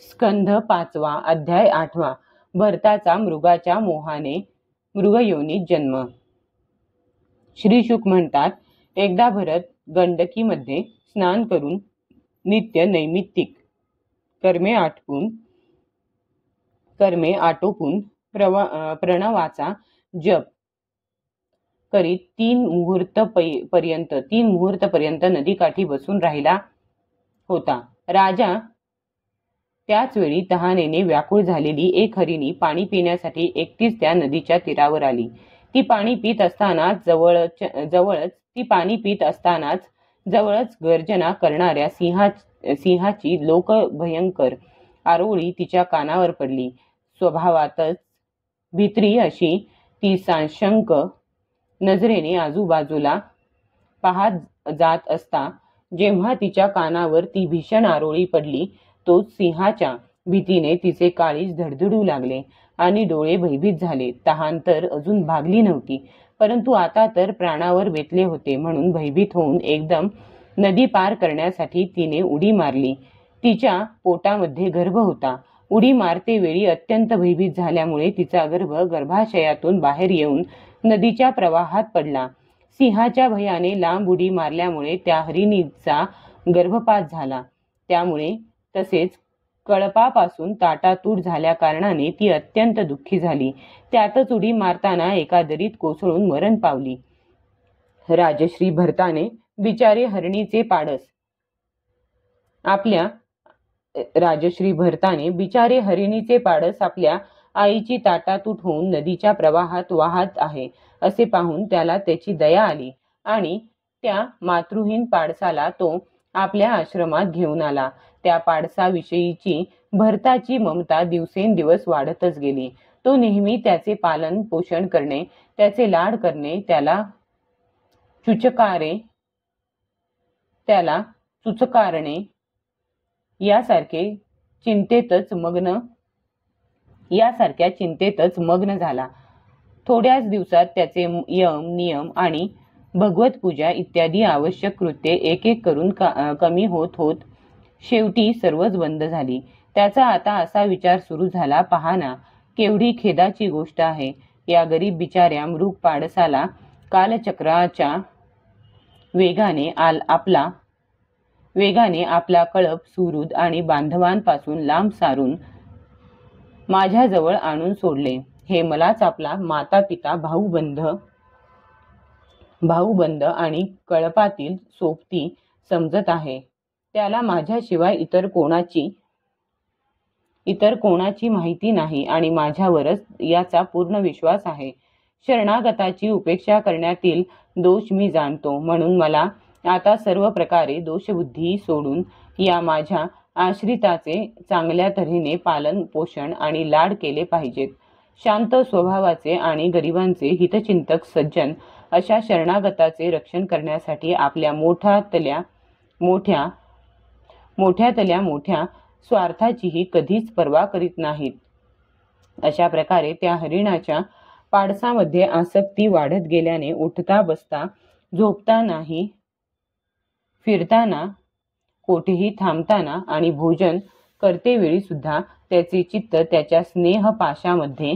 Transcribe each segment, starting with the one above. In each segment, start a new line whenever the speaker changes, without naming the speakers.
स्कंध 5वा अध्याय 8वा भरताचा मृगाच्या मोहाने मृगयोनीत जन्म. श्री शुक म्हणतात, एकदा भरत गंडकीमध्ये स्नान करून नित्य नैमित्तिक कर्मे आटोपून प्रणवाचा जप करीत 3 मुहूर्तपर्यंत नदीकाठी बसून राहिला होता. राजा त्याच वेळी तहानेने व्याकुळ झालेली एक हरिणी पाणी पिण्यासाठी एकटीच त्या नदीच्या तीरावर आली. ती पाणी पित असतानाच जवळच गर्जना करणाऱ्या सिंहाची लोकभयंकर आरोळी तिच्या कानावर पडली. स्वभावातच भित्री अशी ती साशंक नजरेने आजूबाजूला पाहत जात असता जेव्हा तिच्या कानावर ती भीषण आरोळी पडली, तो सिंहाच्या भीतीने तिचे काळीज धडधडू लागले आणि डोळे भयभीत झाले. तहान तर अजून भागली नव्हती, परंतु आता तर प्राणावर बेतले होते. म्हणून भयभीत होऊन एकदम नदी पार करण्यासाठी तिने उडी मारली. तिच्या पोटामध्ये गर्भ होता. उडी मारते वेळी अत्यंत भयभीत झाल्यामुळे तिचा गर्भ गर्भाशयातून बाहेर येऊन नदीच्या प्रवाहात पडला. सिंहाच्या भयाने लांब उडी मारल्यामुळे त्या हरिणीचा गर्भपात झाला. त्यामुळे तसेच कळपापासून ताटातूट झाल्या कारणाने ती अत्यंत दुःखी झाली. त्यातच उडी मारताना एका दरीत कोसळून मरण पावली. राजश्री भरताने बिचारे हरिणीचे पाडस आपल्या आईची ताटातूट होऊन नदीच्या प्रवाहात वाहत आहे असे पाहून त्याला त्याची दया आली आणि त्या मातृहीन पाडसाला तो आपल्या आश्रमात घेऊन आला. त्या पाडसाविषयीची भरताची ममता दिवसेंदिवस वाढतच गेली. तो नेहमी त्याचे पालन पोषण करणे, त्याचे लाड करणे, त्याला चुचकारणे यासारख्या चिंतेतच मग्न झाला. थोड्याच दिवसात त्याचे यम, नियम आणि भगवत पूजा इत्यादी आवश्यक कृत्ये एक एक करून कमी होत होत शेवटी सर्वच बंद झाली. त्याचा आता असा विचार सुरू झाला, पहा ना, केवढी खेदाची गोष्ट आहे. या गरीब बिचाऱ्या मृग पाडसाला कालचक्राच्या वेगाने आपला कळप, सुहृद आणि बांधवांपासून लांब सारून माझ्याजवळ आणून सोडले. हे मलाच आपला माता पिता, भाऊबंद आणि कळपातील सोबती समजत आहे. त्याला माझ्याशिवाय इतर कोणाची माहिती नाही आणि माझ्यावरच याचा पूर्ण विश्वास आहे. शरणागताची उपेक्षा करण्यातील दोष मी जाणतो, म्हणून मला आता सर्व प्रकारे दोषबुद्धी सोडून या माझ्या आश्रिताचे चांगल्या तऱ्हेने पालन पोषण आणि लाड केले पाहिजेत. शांत स्वभावाचे आणि गरिबांचे हितचिंतक सज्जन अशा शरणागताचे रक्षण करण्यासाठी आपल्या मोठ्यातल्या मोठ्या स्वार्थाचीही कधीच पर्वा करीत नाहीत. अशा प्रकारे त्या हरिणाच्या पाडसामध्ये आसक्ती वाढत गेल्याने उठता बसता, झोपतानाही, फिरताना, कोठेही थांबताना आणि भोजन करतेवेळी सुद्धा त्याचे चित्त त्याच्या स्नेहपाशामध्ये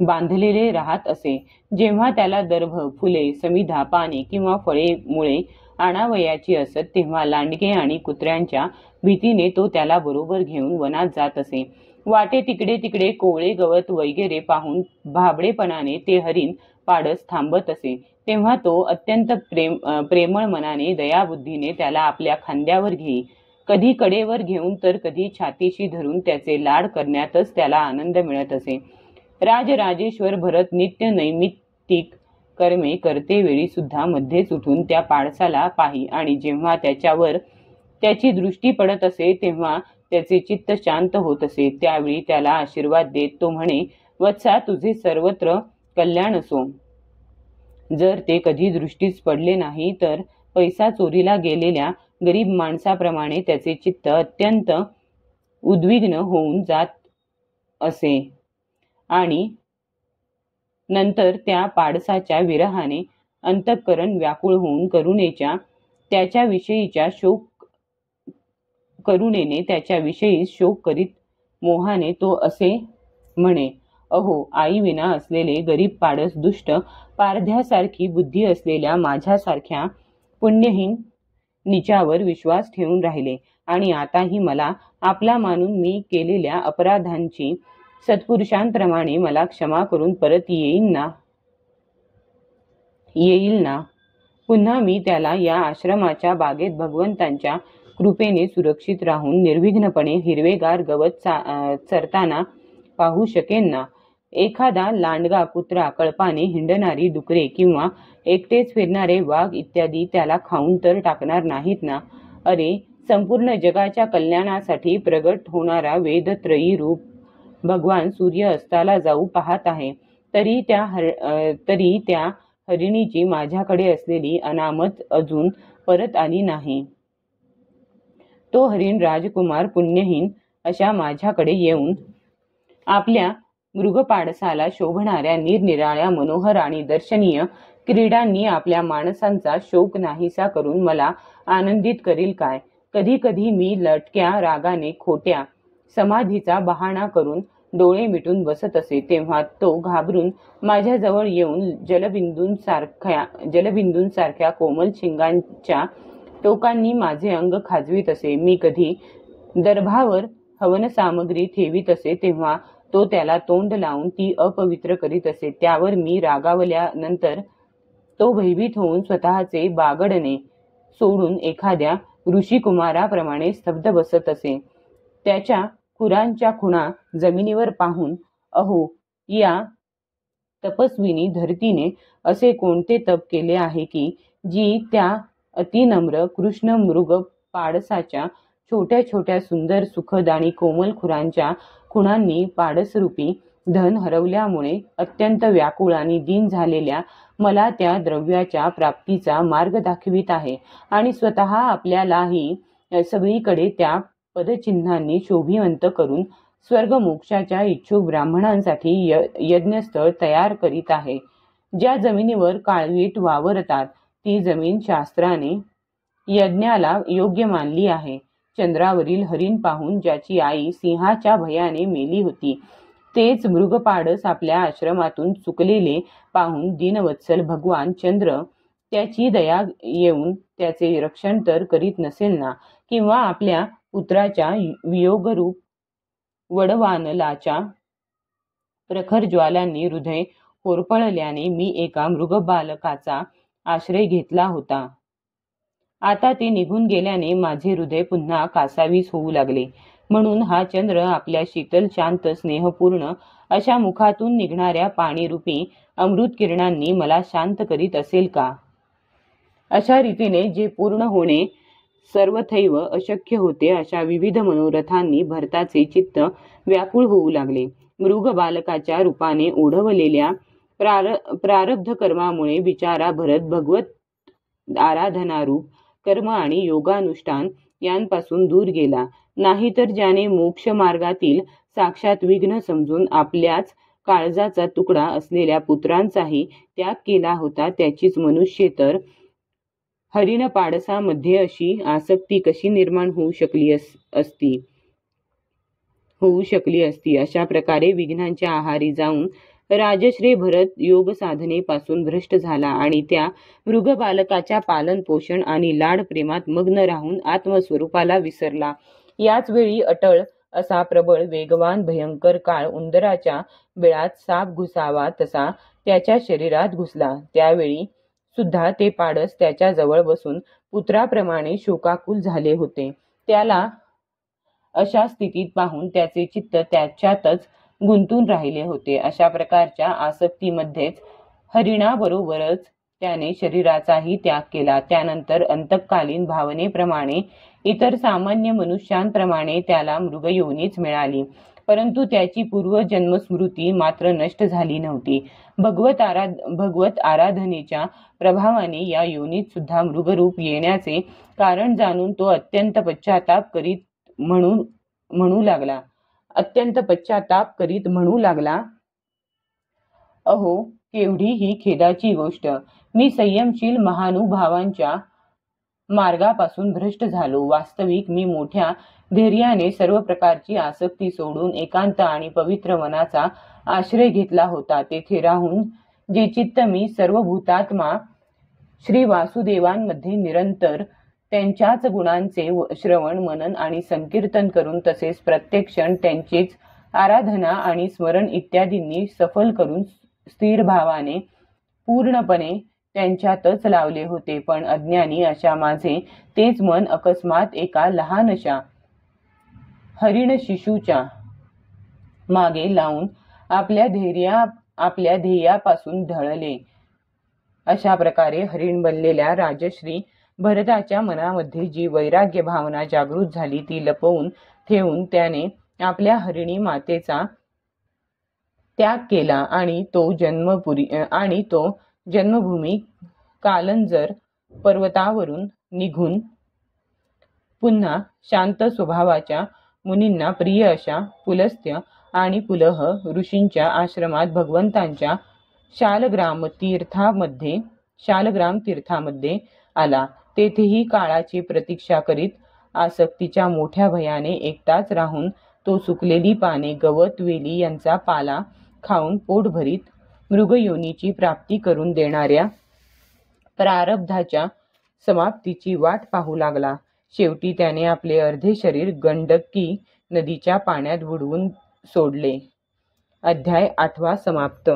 बांधलेले राहत असे. जेव्हा त्याला दर्भ, फुले, समिधा, पाने किंवा फळे मुळे आणावयाची असत, तेव्हा लांडगे आणि कुत्र्यांच्या भीतीने तो त्याला बरोबर घेऊन वनात जात असे. वाटे तिकडे कोवळे गवत वगैरे पाहून भाबडेपणाने ते हरिण पाडस थांबत असे. तेव्हा तो अत्यंत प्रेमळ मनाने, दयाबुद्धीने त्याला आपल्या खांद्यावर घेई. कधी कडेवर घेऊन तर कधी छातीशी धरून त्याचे लाड करण्यातच त्याला आनंद मिळत असे. राजराजेश्वर भरत नित्य नैमित्तिक कर्मे करतेवेळी सुद्धा मध्येच उठून त्या पाडसाला पाही आणि जेव्हा त्याच्यावर त्याची दृष्टी पडत असे तेव्हा त्याचे चित्त शांत होत असे. त्यावेळी त्याला आशीर्वाद देत तो म्हणे, वत्सा, तुझे सर्वत्र कल्याण असो. जर ते कधी दृष्टीस पडले नाही तर पैसा चोरीला गेलेल्या गरीब माणसाप्रमाणे त्याचे चित्त अत्यंत उद्विग्न होऊन जात असे आणि नंतर त्या पाडसाच्या विरहाने अंतःकरण व्याकुळ होऊन करुणेच्या त्याच्याविषयीच्या करुणेने त्याच्याविषयी शोक करीत मोहाने तो असे म्हणे, अहो, आई विना असलेले गरीब पाडस दुष्ट पारध्यासारखी बुद्धी असलेल्या माझ्यासारख्या पुण्यहीन निचावर विश्वास ठेवून राहिले आणि आताही मला आपला मानून मी केलेल्या अपराधांची सत्पुरुषांप्रमाणे मला क्षमा करून परत येईल ना? पुन्हा मी त्याला या आश्रमाच्या बागेत भगवंतांच्या कृपेने सुरक्षित राहून निर्विघ्नपणे हिरवेगार गवत चरताना पाहू शकेन ना? एखादा लांडगा कुत्रा, कळपाने हिंडणारी डुकरे किंवा एकटेच फिरणारे वाघ इत्यादी त्याला खाऊन तर टाकणार नाहीत ना? अरे, संपूर्ण जगाच्या कल्याणासाठी प्रगट होणारा वेदत्रयी रूप भगवान सूर्य अस्ताला जाऊ पाहत आहे, तरी त्या हरिणीची माझ्याकडे असलेली अनामत अजून परत आली नाही. तो हरिण राजकुमार पुण्यहीन अशा माझ्याकडे येऊन आपल्या मृगपाडसाला शोभणाऱ्या निरनिराळ्या मनोहर आणि दर्शनीय क्रीडांनी आपल्या माणसांचा शोक नाहीसा करून मला आनंदित करील काय? कधी कधी मी लटक्या रागाने खोट्या समाधीचा बहाणा करून डोळे मिटून बसत असे, तेव्हा तो घाबरून माझ्याजवळ येऊन जलबिंदूंसारख्या कोमल शिंगांच्या टोकांनी माझे अंग खाजवीत असे. मी कधी दर्भावर हवन सामग्री ठेवीत असे, तेव्हा तो त्याला तोंड लावून ती अपवित्र करीत असे. त्यावर मी रागावल्यानंतर तो भयभीत होऊन स्वतःचे बागडणे सोडून एखाद्या ऋषिकुमाराप्रमाणे स्तब्ध बसत असे. त्याच्या खुरांच्या खुणा जमिनीवर पाहून, अहो, या तपस्विनी धरतीने असे कोणते तप केले आहे की जी त्या अतिनम्र कृष्ण मृग पाडसाच्या छोट्या छोट्या सुंदर सुखद आणि कोमल खुरांच्या खुणांनी पाडसरूपी धन हरवल्यामुळे अत्यंत व्याकुळ आणि दीन झालेल्या मला त्या द्रव्याच्या प्राप्तीचा मार्ग दाखवित आहे आणि स्वतः आपल्यालाही सगळीकडे त्या पदचिन्हांनी शोभिवंत करून स्वर्ग मोक्षाच्या इच्छुक ब्राह्मणांसाठी यज्ञस्थळ तयार करीत आहे. ज्या जमिनीवर काळवीट वावरतात ती जमीन शास्त्राने यज्ञाला योग्य मानली आहे. चंद्रावरील हरिण पाहून ज्याची आई सिंहाच्या भयाने मेली होती, तेच मृगपाडस आपल्या आश्रमातून चुकलेले पाहून दीनवत्सल भगवान चंद्र त्याची दया येऊन त्याचे रक्षण तर करीत नसेल ना? किंवा आपल्या पुत्राच्या वियोगरूप वडवानलाच्या प्रखर ज्वालांनी हृदय होरपळल्याने मी एका मृगबालकाचा आश्रय घेतला होता. आता ते निघून गेल्याने माझे हृदय पुन्हा कासावीस होऊ लागले. म्हणून हा चंद्र आपल्या शीतल शांत स्नेहपूर्ण अशा मुखातून निघणाऱ्या पाणीरूपी अमृत किरणांनी मला शांत करीत असेल का? अशा रीतीने जे पूर्ण होणे सर्वथैव अशक्य होते, अशा विविध मनोरथांनी भरताचे चित्त व्याकुळ होऊ लागले. मृग बालकाच्या रूपाने ओढवलेल्या प्रारब्ध कर्मामुळे बिचारा भरत भगवत आराधनारूप कर्म आणि योगानुष्ठान यांपासून दूर गेला. नाहीतर ज्याने मोक्ष मार्गातील साक्षात विघ्न समजून आपल्याच काळजाचा तुकडा असलेल्या पुत्रांचाही त्याग केला होता, त्याचीच मनुष्येतर हरिणपाडसामध्ये अशी आसक्ती कशी निर्माण होऊ शकली असती? अशा प्रकारे विघ्नांच्या आहारी जाऊन राजश्री भरत योग साधनेपासून भ्रष्ट झाला आणि त्या मृगबालकाच्या पालन पोषण आणि लाड प्रेमात मग्न राहून आत्मस्वरूपाला विसरला. याच वेळी अटळ असा प्रबळ वेगवान भयंकर काळ उंदराच्या बिळात साप घुसावा तसा त्याच्या शरीरात घुसला. त्यावेळी सुद्धा ते पाडस त्याच्या जवळ बसून पुत्राप्रमाणे शोकाकुल झाले होते. त्याला अशा स्थितीत पाहून त्याचे चित्त त्याच्यातच गुंतून राहिले होते. अशा प्रकारच्या आसक्तीमध्येच हरिणाबरोबरच त्याने शरीराचाही त्याग केला. त्यानंतर अंतकालीन भावनेप्रमाणे इतर सामान्य मनुष्यांप्रमाणे त्याला मृगयोनीच मिळाली, परंतु त्याची पूर्वजन्मस्मृती मात्र नष्ट झाली नव्हती. भगवत आराधनेच्या प्रभावाने या योनीत सुद्धा मृगरूप येण्याचे कारण जाणून तो अत्यंत पश्चाताप करीत म्हणू लागला, अहो, केवढी ही खेदाची गोष्ट! मी संयमशील महानुभावांच्या मार्गापासून भ्रष्ट झालो. वास्तविक मी मोठ्या धैर्याने सर्व प्रकारची आसक्ती सोडून एकांत आणि पवित्र मनाचा आश्रय घेतला होता. तेथे राहून जे चित्त मी सर्व भूतात्मा श्री वासुदेवांमध्ये निरंतर त्यांच्याच गुणांचे श्रवण मनन आणि संकीर्तन करून तसेच प्रत्येक क्षण त्यांचेच आराधना आणि स्मरण इत्यादींनी सफल करून स्थिर भावाने पूर्णपणे त्यांच्यातच लावले होते. पण अज्ञानी अशा माझे तेच मन अकस्मात एका लहानशा हरिण शिशूच्या मागे लावून आपल्या ध्येयापासून ढळले. अशा प्रकारे हरिण बनलेल्या राजश्री भरताच्या मनामध्ये जी वैराग्य भावना जागृत झाली ती लपवून ठेवून त्याने आपल्या हरिणी मातेचा त्याग केला आणि तो जन्मभूमी कालंजर पर्वतावरून निघून पुन्हा शांत स्वभावाच्या मुनींना प्रिय अशा पुलस्त्य आणि पुलह ऋषींच्या आश्रमात भगवंतांच्या शालग्राम तीर्थामध्ये आला. तेथेही काळाची प्रतीक्षा करीत आसक्तीच्या मोठ्या भयाने एकटाच राहून तो सुकलेली पाने गवत वेली यांचा पाला खाऊन पोट भरीत मृगयोनीची प्राप्ती करून देणाऱ्या प्रारब्धाच्या समाप्तीची वाट पाहू लागला. शेवटी त्याने आपले अर्धे शरीर गंडकी नदीच्या पाण्यात बुडवून सोडले. अध्याय 8 समाप्त.